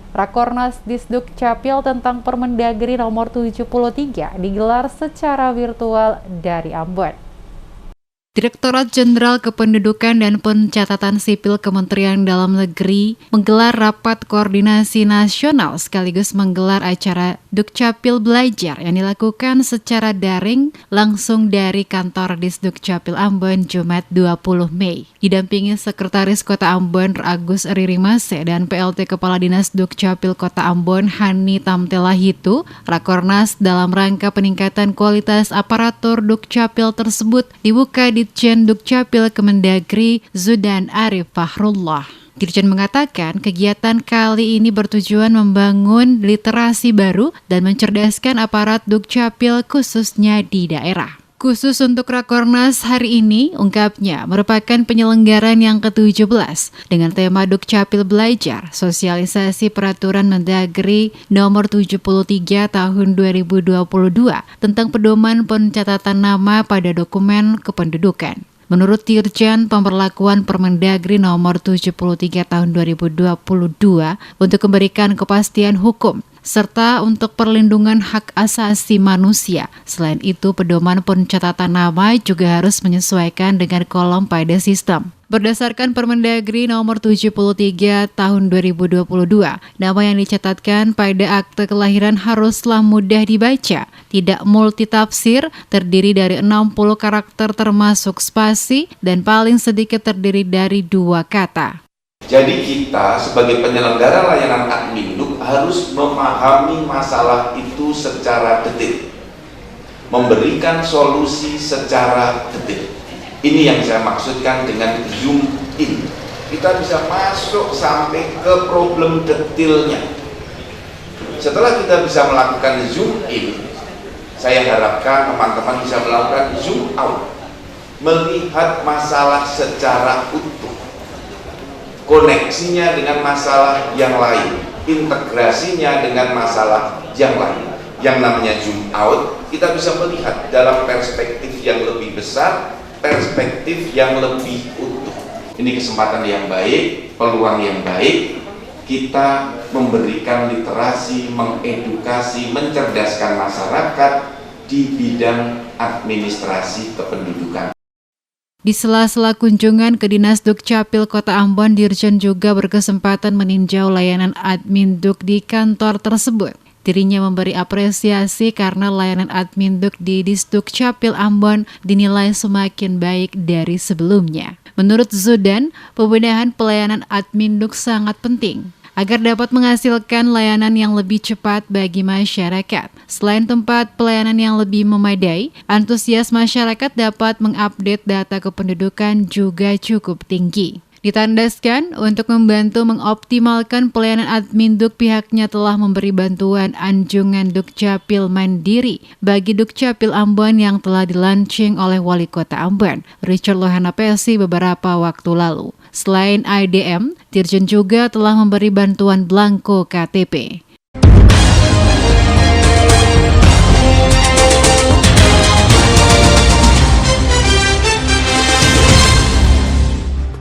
Rakornas Disduk Capil tentang Permendagri nomor 73 digelar secara virtual dari Ambon. Direktorat Jenderal Kependudukan dan Pencatatan Sipil Kementerian Dalam Negeri menggelar rapat koordinasi nasional sekaligus menggelar acara Dukcapil Belajar yang dilakukan secara daring langsung dari kantor Disduk Capil Ambon Jumat 20 Mei. Didampingi Sekretaris Kota Ambon Agus Ririmase dan PLT Kepala Dinas Dukcapil Kota Ambon Hani Tamtelahitu, Rakornas dalam rangka peningkatan kualitas aparatur Dukcapil tersebut dibuka Ditjen Dukcapil Kemendagri Zudan Arif Fahrullah. Dirjen mengatakan kegiatan kali ini bertujuan membangun literasi baru dan mencerdaskan aparat Dukcapil khususnya di daerah. Khusus untuk Rakornas hari ini, ungkapnya, merupakan penyelenggaraan yang ke-17 dengan tema Dukcapil Belajar, sosialisasi peraturan Mendagri nomor 73 tahun 2022 tentang pedoman pencatatan nama pada dokumen kependudukan. Menurut Dirjen, pemberlakuan Permendagri nomor 73 tahun 2022 untuk memberikan kepastian hukum serta untuk perlindungan hak asasi manusia. Selain itu, pedoman pencatatan nama juga harus menyesuaikan dengan kolom pada sistem. Berdasarkan Permendagri nomor 73 tahun 2022, nama yang dicatatkan pada akte kelahiran haruslah mudah dibaca, tidak multitafsir, terdiri dari 60 karakter termasuk spasi, dan paling sedikit terdiri dari 2 kata. Jadi kita sebagai penyelenggara layanan Adminduk harus memahami masalah itu secara detil, memberikan solusi secara detil. Ini yang saya maksudkan dengan zoom in. Kita bisa masuk sampai ke problem detailnya. Setelah kita bisa melakukan zoom in, saya harapkan teman-teman bisa melakukan zoom out, melihat masalah secara utuh, koneksinya dengan masalah yang lain, integrasinya dengan masalah yang lain. Yang namanya zoom out, kita bisa melihat dalam perspektif yang lebih besar, perspektif yang lebih utuh. Ini kesempatan yang baik, peluang yang baik, kita memberikan literasi, mengedukasi, mencerdaskan masyarakat di bidang administrasi kependudukan. Di sela-sela kunjungan ke Dinas Dukcapil Kota Ambon, Dirjen juga berkesempatan meninjau layanan Adminduk di kantor tersebut. Dirinya memberi apresiasi karena layanan Adminduk di Disdukcapil Ambon dinilai semakin baik dari sebelumnya. Menurut Zudan, pembenahan pelayanan Adminduk sangat penting agar dapat menghasilkan layanan yang lebih cepat bagi masyarakat. Selain tempat pelayanan yang lebih memadai, antusias masyarakat dapat mengupdate data kependudukan juga cukup tinggi. Ditandaskan, untuk membantu mengoptimalkan pelayanan Adminduk, pihaknya telah memberi bantuan anjungan Dukcapil Mandiri bagi Dukcapil Ambon yang telah dilaunching oleh Wali Kota Ambon, Richard Lohanapesi, beberapa waktu lalu. Selain IDM, Dirjen juga telah memberi bantuan Blanko KTP.